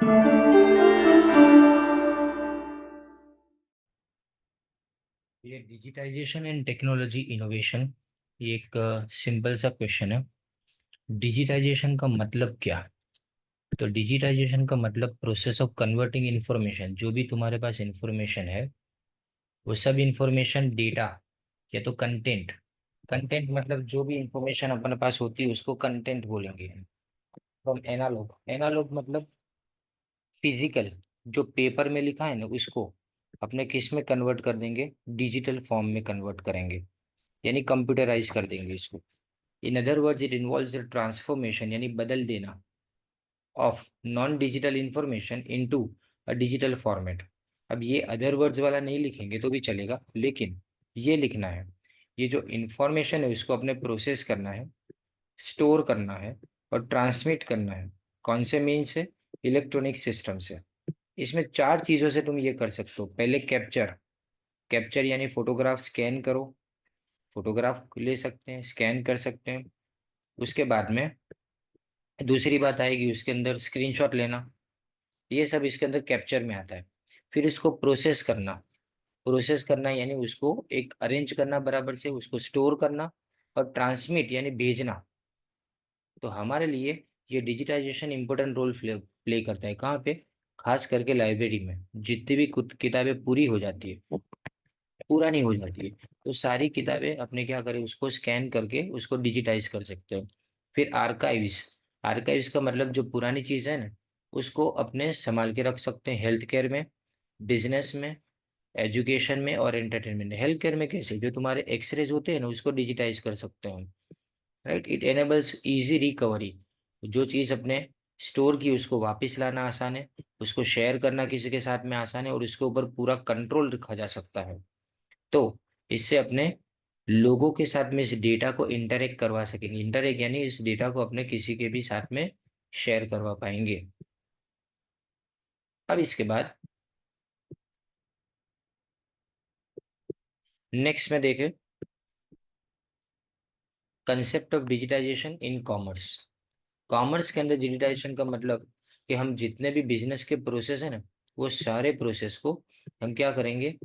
ये digitisation and technology innovation, ये एक सिंपल सा क्वेश्चन है। डिजिटाइजेशन का मतलब क्या? तो डिजिटाइजेशन का मतलब प्रोसेस ऑफ कन्वर्टिंग इंफॉर्मेशन, जो भी तुम्हारे पास इंफॉर्मेशन है वो सब इंफॉर्मेशन डेटा या तो कंटेंट। कंटेंट मतलब जो भी इंफॉर्मेशन अपने पास होती है उसको कंटेंट बोलेंगे। फ्रॉम एनालॉग, एनालॉग मतलब फिजिकल, जो पेपर में लिखा है ना उसको अपने किस में कन्वर्ट कर देंगे, डिजिटल फॉर्म में कन्वर्ट करेंगे, यानी कंप्यूटराइज कर देंगे इसको। In other words it involves the transformation, यानी बदल देना, of non digital information into a digital format. अब ये अदर वर्ड्स वाला नहीं लिखेंगे तो भी चलेगा, लेकिन ये लिखना है। ये जो इंफॉर्मेशन है उसको अपने प्रोसेस करना है, स्टोर करना है और ट्रांसमिट करना है। कौन से मीन से? इलेक्ट्रॉनिक सिस्टम से। इसमें चार चीजों से तुम ये कर सकते हो। पहले कैप्चर, कैप्चर यानी फोटोग्राफ स्कैन करो, फोटोग्राफ ले सकते हैं, स्कैन कर सकते हैं। उसके बाद में दूसरी बात आएगी उसके अंदर स्क्रीनशॉट लेना, ये सब इसके अंदर कैप्चर में आता है। फिर इसको प्रोसेस करना, प्रोसेस करना यानी उसको एक अरेंज करना बराबर से, उसको स्टोर करना और ट्रांसमिट यानी भेजना। तो हमारे लिए ये डिजिटाइजेशन इंपॉर्टेंट रोल प्ले करता है। कहाँ पे? खास करके लाइब्रेरी में जितनी भी किताबें पूरी हो जाती है, पूरा नहीं हो जाती है, तो सारी किताबें अपने क्या करें, उसको स्कैन करके उसको डिजिटाइज कर सकते हो। फिर आर्काइव्स, आर्काइव्स का मतलब जो पुरानी चीज़ है ना उसको अपने संभाल के रख सकते हैं। हेल्थ केयर में, बिजनेस में, एजुकेशन में और एंटरटेनमेंट में। हेल्थ केयर में कैसे? जो तुम्हारे एक्सरेज होते हैं ना उसको डिजिटाइज कर सकते हैं, right. It enables easy recovery, जो चीज़ अपने स्टोर की उसको वापस लाना आसान है, उसको शेयर करना किसी के साथ में आसान है और उसके ऊपर पूरा कंट्रोल रखा जा सकता है। तो इससे अपने लोगों के साथ में इस डेटा को इंटरेक्ट करवा सकेंगे। इंटरेक्ट यानी इस डेटा को अपने किसी के भी साथ में शेयर करवा पाएंगे। अब इसके बाद नेक्स्ट में देखें, concept of digitization in commerce. Commerce के अंदर डिजिटाइजेशन का मतलब कि हम जितने भी बिजनेस के प्रोसेस है ना वो सारे प्रोसेस को हम क्या करेंगे,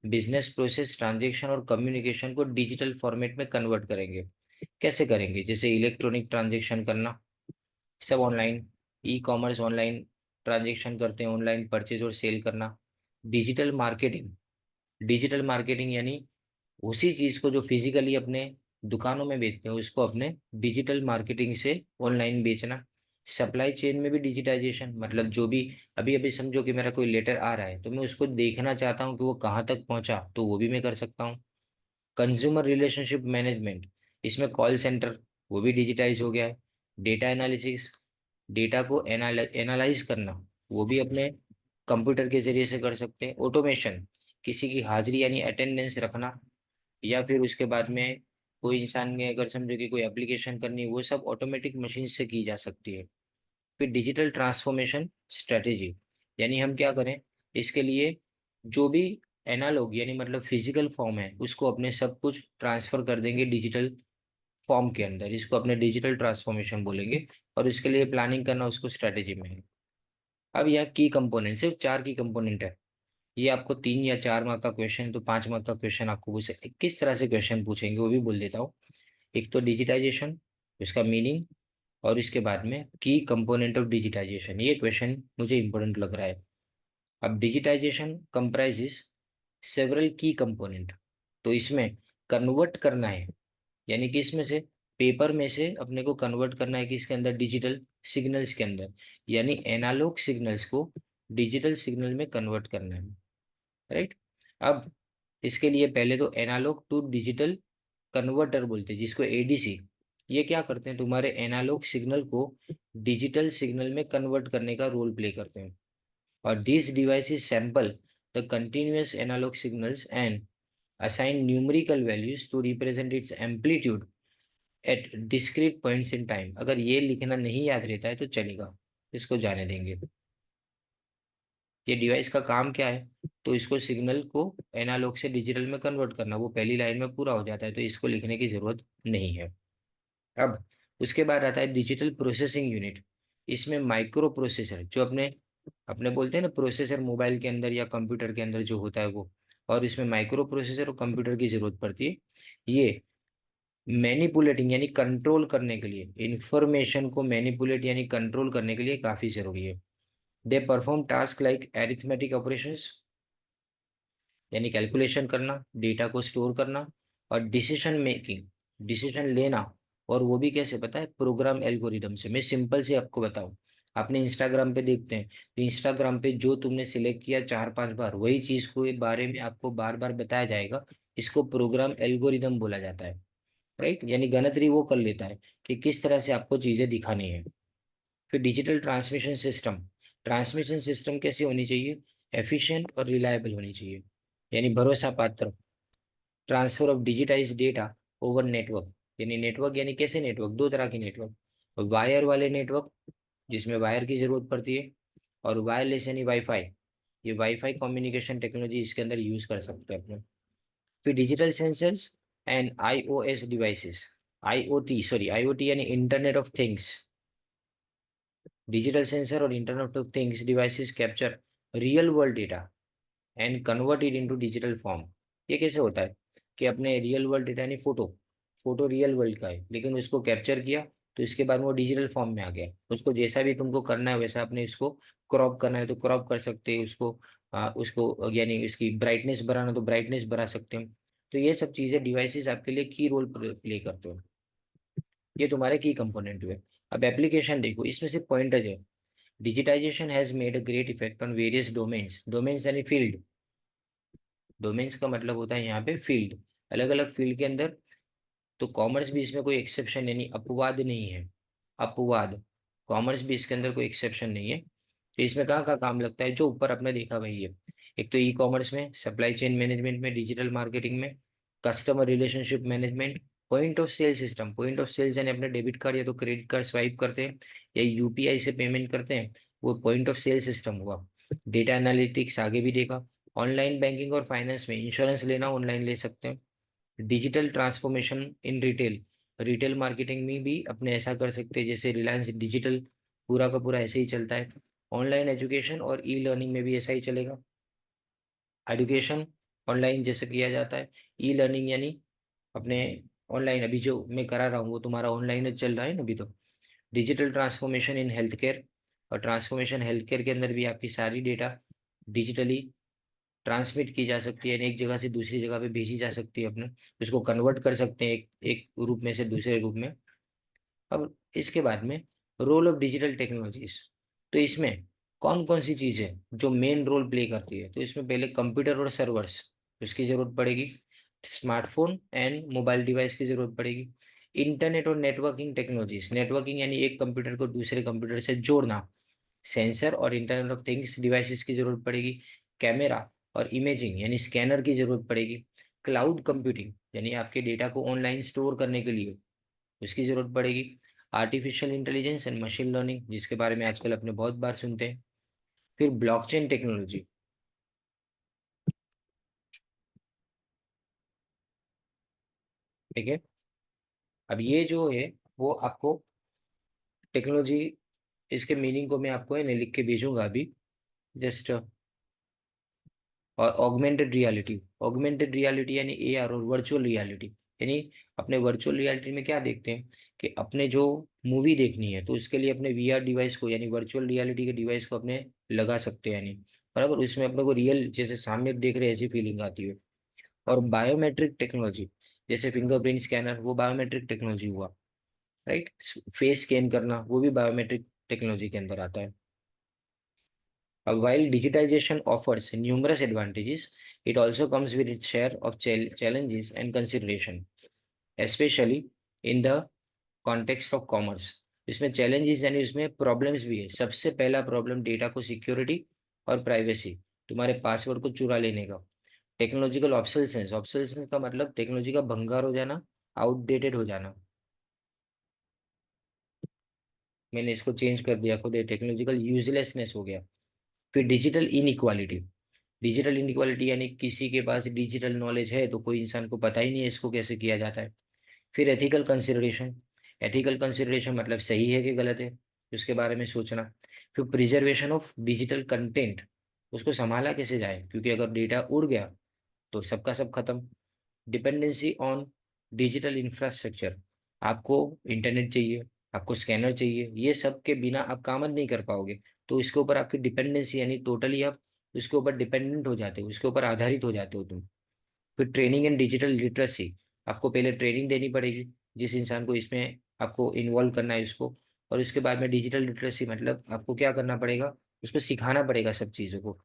बिजनेस प्रोसेस, ट्रांजेक्शन और कम्युनिकेशन को डिजिटल फॉर्मेट में कन्वर्ट करेंगे। कैसे करेंगे? जैसे इलेक्ट्रॉनिक ट्रांजेक्शन करना, सब online, e commerce online transaction करते हैं, ऑनलाइन परचेज और सेल करना। डिजिटल मार्केटिंग, डिजिटल मार्केटिंग यानी उसी चीज को जो फिजिकली अपने दुकानों में बेचते हैं उसको अपने डिजिटल मार्केटिंग से ऑनलाइन बेचना। सप्लाई चेन में भी डिजिटाइजेशन, मतलब जो भी अभी अभी समझो कि मेरा कोई लेटर आ रहा है तो मैं उसको देखना चाहता हूँ कि वो कहाँ तक पहुंचा, तो वो भी मैं कर सकता हूँ। कंज्यूमर रिलेशनशिप मैनेजमेंट, इसमें कॉल सेंटर वो भी डिजिटाइज हो गया है। डेटा एनालिसिस, डेटा को एनालाइज करना वो भी अपने कंप्यूटर के जरिए से कर सकते हैं। ऑटोमेशन, किसी की हाजिरी यानी अटेंडेंस रखना, या फिर उसके बाद में कोई इंसान ने अगर समझो कि कोई एप्लीकेशन करनी है वो सब ऑटोमेटिक मशीन से की जा सकती है। फिर डिजिटल ट्रांसफॉर्मेशन स्ट्रेटेजी, यानी हम क्या करें इसके लिए, जो भी एनालॉग यानी मतलब फिजिकल फॉर्म है उसको अपने सब कुछ ट्रांसफर कर देंगे डिजिटल फॉर्म के अंदर, इसको अपने डिजिटल ट्रांसफॉर्मेशन बोलेंगे। और इसके लिए प्लानिंग करना उसको स्ट्रेटेजी में है। अब यह की कंपोनेंट, सिर्फ चार की कंपोनेंट है। ये आपको 3 या 4 मार्क का क्वेश्चन, तो 5 मार्क का क्वेश्चन आपको पूछे, किस तरह से क्वेश्चन पूछेंगे वो भी बोल देता हूँ। एक तो डिजिटाइजेशन, उसका मीनिंग, और इसके बाद में की कंपोनेंट ऑफ डिजिटाइजेशन, ये क्वेश्चन मुझे इंपॉर्टेंट लग रहा है। अब डिजिटाइजेशन कंप्राइजेस सेवरल की कंपोनेंट, तो इसमें कन्वर्ट करना है, यानी कि इसमें से पेपर में से अपने को कन्वर्ट करना है कि इसके अंदर डिजिटल सिग्नल्स के अंदर, यानी एनालॉग सिग्नल्स को डिजिटल सिग्नल में कन्वर्ट करना है, राइट। अब इसके लिए पहले तो एनालॉग टू डिजिटल कन्वर्टर बोलते हैं जिसको एडीसी। ये क्या करते हैं, तुम्हारे एनालॉग सिग्नल को डिजिटल सिग्नल में कन्वर्ट करने का रोल प्ले करते हैं। और this devices sample the continuous analog signals and assign numerical values to represent its amplitude at discrete points in time। अगर ये लिखना नहीं याद रहता है तो चलेगा, इसको जाने देंगे। ये डिवाइस का काम क्या है, तो इसको सिग्नल को एनालॉग से डिजिटल में कन्वर्ट करना, वो पहली लाइन में पूरा हो जाता है तो इसको लिखने की जरूरत नहीं है। अब उसके बाद आता है डिजिटल प्रोसेसिंग यूनिट। इसमें माइक्रो प्रोसेसर जो अपने अपने बोलते हैं ना प्रोसेसर मोबाइल के अंदर या कंप्यूटर के अंदर जो होता है वो, और इसमें माइक्रो प्रोसेसर और कंप्यूटर की जरूरत पड़ती है। ये मैनिपुलेटिंग यानी कंट्रोल करने के लिए, इंफॉर्मेशन को मैनिपुलेट यानी कंट्रोल करने के लिए काफी जरूरी है। They perform task like arithmetic operations यानी कैलकुलेशन करना, डेटा को स्टोर करना, और डिसीजन मेकिंग, डिसीजन लेना। और वो भी कैसे पता है? प्रोग्राम एल्गोरिदम से। मैं सिंपल से आपको बताऊं, आपने इंस्टाग्राम पे देखते हैं तो इंस्टाग्राम पे जो तुमने सिलेक्ट किया 4-5 बार, वही चीज को बारे में आपको बार बार बताया जाएगा। इसको प्रोग्राम एल्गोरिदम बोला जाता है। राइट, यानी गणतरी वो कर लेता है कि किस तरह से आपको चीजें दिखानी है। फिर digital transmission system, transmission system कैसी होनी चाहिए? एफिशिएंट और रिलायबल होनी चाहिए, यानी भरोसा पात्र। Transfer of digitise data over network, यानी नेटवर्क यानी कैसे नेटवर्क? दो तरह के नेटवर्क, वायर वाले नेटवर्क जिसमें वायर की जरूरत पड़ती है, और वायरलेस यानी वाईफाई। ये वाईफाई कम्युनिकेशन टेक्नोलॉजी इसके अंदर यूज कर सकते हैं अपने। फिर digital sensors and iOS devices, IoT sorry IoT यानी internet of things. Digital sensor और internet of things devices capture real world data and convert it into digital form. ये कैसे होता है कि अपने रियल वर्ल्ड डेटा यानी फोटो, फोटो रियल वर्ल्ड का है लेकिन उसको कैप्चर किया तो इसके बाद वो डिजिटल फॉर्म में आ गया। उसको जैसा भी तुमको करना है वैसा अपने इसको क्रॉप करना है तो क्रॉप कर सकते हैं उसको। उसको यानी इसकी ब्राइटनेस बढ़ाना तो ब्राइटनेस बढ़ा सकते हैं। तो ये सब चीज़ें डिवाइसेस आपके लिए की रोल प्ले करते हैं। ये तुम्हारे की कंपोनेंट हुए। अब एप्लीकेशन देखो, इसमें से पॉइंटर है। Digitization has made a great effect on various domains, domains यानी फील्ड। डोमेन्स का मतलब होता है यहाँ पे फील्ड, अलग अलग फील्ड के अंदर। तो कॉमर्स भी इसमें कोई एक्सेप्शन यानी अपवाद नहीं है। अपवाद, कॉमर्स भी इसके अंदर कोई एक्सेप्शन नहीं है। तो इसमें कहाँ का काम लगता है? जो ऊपर आपने देखा वही है। एक तो ई कॉमर्स में, सप्लाई चेन मैनेजमेंट में, डिजिटल मार्केटिंग में, customer relationship management, point of sale system. Point of sales यानी अपने डेबिट कार्ड या तो क्रेडिट कार्ड स्वाइप करते हैं या यूपीआई से पेमेंट करते हैं, वो पॉइंट ऑफ सेल सिस्टम हुआ। डेटा एनालिटिक्स आगे भी देखा। ऑनलाइन बैंकिंग और फाइनेंस में, इंश्योरेंस लेना ऑनलाइन ले सकते हैं। Digital transformation in retail, retail marketing में भी अपने ऐसा कर सकते हैं जैसे रिलायंस डिजिटल पूरा का पूरा ऐसे ही चलता है। ऑनलाइन एजुकेशन और ई लर्निंग में भी ऐसा ही चलेगा। एजुकेशन ऑनलाइन जैसे किया जाता है, ई लर्निंग यानी अपने ऑनलाइन, अभी जो मैं करा रहा हूँ वो तुम्हारा ऑनलाइन चल रहा है ना अभी तो। Digital transformation in health care, और ट्रांसफॉर्मेशन हेल्थ केयर के अंदर भी आपकी सारी डेटा डिजिटली ट्रांसमिट की जा सकती है, यानी एक जगह से दूसरी जगह पे भेजी जा सकती है अपने, उसको कन्वर्ट कर सकते हैं एक एक रूप में से दूसरे रूप में। अब इसके बाद में रोल ऑफ डिजिटल टेक्नोलॉजीज, तो इसमें कौन कौन सी चीजें जो मेन रोल प्ले करती है? तो इसमें पहले कंप्यूटर और सर्वर्स, उसकी जरूरत पड़ेगी। स्मार्टफोन एंड मोबाइल डिवाइस की जरूरत पड़ेगी। इंटरनेट और नेटवर्किंग टेक्नोलॉजीज, नेटवर्किंग यानी एक कंप्यूटर को दूसरे कंप्यूटर से जोड़ना। सेंसर और इंटरनेट ऑफ थिंग्स डिवाइसेस की जरूरत पड़ेगी। कैमरा और इमेजिंग यानी स्कैनर की जरूरत पड़ेगी। क्लाउड कंप्यूटिंग यानी आपके डेटा को ऑनलाइन स्टोर करने के लिए उसकी जरूरत पड़ेगी। Artificial intelligence and machine learning, जिसके बारे में आजकल अपने बहुत बार सुनते हैं। फिर ब्लॉकचेन टेक्नोलॉजी, ठीक है। अब ये जो है वो आपको टेक्नोलॉजी, इसके मीनिंग को मैं आपको है ना लिख के भेजूंगा अभी जस्ट। और ऑगमेंटेड रियलिटी, ऑगमेंटेड रियलिटी यानी एआर और वर्चुअल रियलिटी, यानी अपने वर्चुअल रियलिटी में क्या देखते हैं कि अपने जो मूवी देखनी है तो उसके लिए अपने वीआर डिवाइस को यानी वर्चुअल रियलिटी के डिवाइस को अपने लगा सकते हैं, यानी बराबर उसमें अपने को रियल जैसे सामने देख रहे हैं ऐसी फीलिंग आती है। और बायोमेट्रिक टेक्नोलॉजी, जैसे फिंगरप्रिंट स्कैनर, वो बायोमेट्रिक टेक्नोलॉजी हुआ। राइट, फेस स्कैन करना वो भी बायोमेट्रिक टेक्नोलॉजी के अंदर आता है। While digitization offers numerous advantages, it also comes with its share of challenges and consideration, especially in the context of commerce. इसमें challenges यानी उसमें problems भी है। सबसे पहला problem डेटा को सिक्योरिटी और प्राइवेसी, तुम्हारे पासवर्ड को चुरा लेने का। टेक्नोलॉजिकल ऑब्सोलेसेंस, ऑब्सोलेसेंस का मतलब टेक्नोलॉजी का भंगार हो जाना, आउटडेटेड हो जाना। मैंने इसको चेंज कर दिया खुद, टेक्नोलॉजिकल यूजलेसनेस हो गया। फिर डिजिटल इनइक्वालिटी, डिजिटल इनइक्वालिटी यानी किसी के पास डिजिटल नॉलेज है तो कोई इंसान को पता ही नहीं है इसको कैसे किया जाता है। फिर एथिकल कंसिडरेशन, एथिकल कंसिडरेशन मतलब सही है कि गलत है। उसके बारे में सोचना। फिर प्रिजर्वेशन ऑफ डिजिटल कंटेंट, उसको संभाला कैसे जाए, क्योंकि अगर डेटा उड़ गया तो सबका सब खत्म। डिपेंडेंसी ऑन डिजिटल इंफ्रास्ट्रक्चर, आपको इंटरनेट चाहिए, आपको स्कैनर चाहिए, ये सब के बिना आप काम नहीं कर पाओगे। तो इसके ऊपर आपकी डिपेंडेंसी, यानी टोटली आप उसके ऊपर डिपेंडेंट हो जाते हो, उसके ऊपर आधारित हो जाते हो तुम। फिर ट्रेनिंग एंड डिजिटल लिटरेसी, आपको पहले ट्रेनिंग देनी पड़ेगी जिस इंसान को इसमें आपको इन्वॉल्व करना है उसको। और उसके बाद में डिजिटल लिटरेसी मतलब आपको क्या करना पड़ेगा, उसको सिखाना पड़ेगा सब चीज़ों को।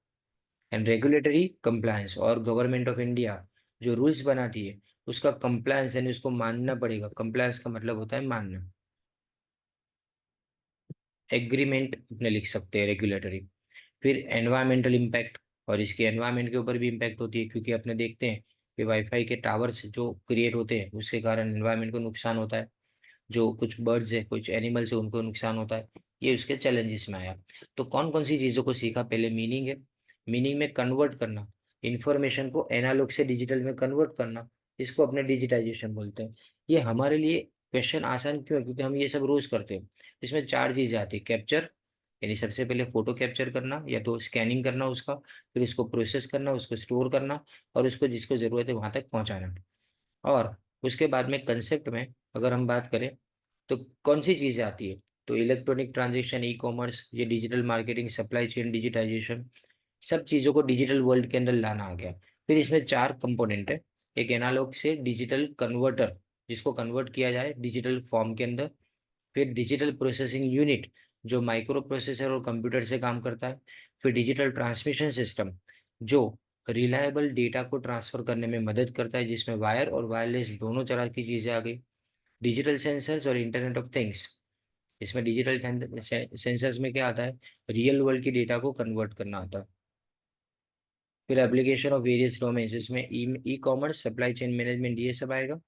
एंड रेगुलेटरी कंप्लायंस, और गवर्नमेंट ऑफ इंडिया जो रूल्स बनाती है उसका कंप्लायंस यानी उसको मानना पड़ेगा। कंप्लायंस का मतलब होता है मानना। एग्रीमेंट अपने लिख सकते हैं रेगुलेटरी। फिर एनवायरमेंटल इम्पैक्ट, और इसकी एनवायरमेंट के ऊपर भी इम्पैक्ट होती है, क्योंकि अपने देखते हैं कि वाईफाई के टावर्स जो क्रिएट होते हैं उसके कारण एनवायरमेंट को नुकसान होता है। जो कुछ बर्ड्स है, कुछ एनिमल्स है, उनको नुकसान होता है। ये उसके चैलेंजेस में आया। तो कौन कौन सी चीज़ों को सीखा, पहले मीनिंग है, मीनिंग में कन्वर्ट करना, इंफॉर्मेशन को एनालॉग से डिजिटल में कन्वर्ट करना, इसको अपने डिजिटाइजेशन बोलते हैं। ये हमारे लिए क्वेश्चन आसान क्यों है, क्योंकि हम ये सब रोज करते हैं। इसमें चार चीजें आती है, कैप्चर यानी सबसे पहले फोटो कैप्चर करना या तो स्कैनिंग करना उसका, फिर उसको प्रोसेस करना, उसको स्टोर करना, और उसको जिसको जरूरत है वहां तक पहुंचाना। और उसके बाद में कंसेप्ट में अगर हम बात करें तो कौन सी चीजें आती है, तो इलेक्ट्रॉनिक ट्रांजेक्शन, ई कॉमर्स, ये digital marketing, supply chain digitization, सब चीजों को डिजिटल वर्ल्ड के अंदर लाना आ गया। फिर इसमें चार कंपोनेंट है। एक एनालॉग से डिजिटल कन्वर्टर, जिसको कन्वर्ट किया जाए डिजिटल फॉर्म के अंदर। फिर डिजिटल प्रोसेसिंग यूनिट, जो माइक्रो प्रोसेसर और कंप्यूटर से काम करता है। फिर डिजिटल ट्रांसमिशन सिस्टम, जो रिलायबल डेटा को ट्रांसफर करने में मदद करता है, जिसमें वायर और वायरलेस दोनों तरह की चीजें आ गई। डिजिटल सेंसर्स और इंटरनेट ऑफ थिंग्स, इसमें डिजिटल सेंसर्स में क्या आता है, रियल वर्ल्ड की डेटा को कन्वर्ट करना आता है। फिर एप्लीकेशन ऑफ वेरियस डोमेन्स, इसमें e commerce, supply chain management, ये सब आएगा।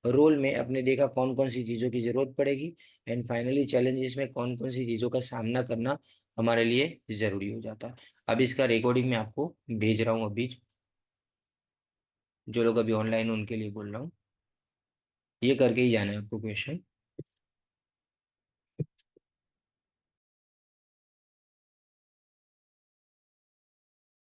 रोल में अपने देखा कौन कौन सी चीज़ों की जरूरत पड़ेगी। एंड फाइनली चैलेंजेस में कौन कौन सी चीज़ों का सामना करना हमारे लिए ज़रूरी हो जाता है। अब इसका रिकॉर्डिंग मैं आपको भेज रहा हूँ अभी, जो लोग अभी ऑनलाइन उनके लिए बोल रहा हूँ, ये करके ही जाना है आपको क्वेश्चन।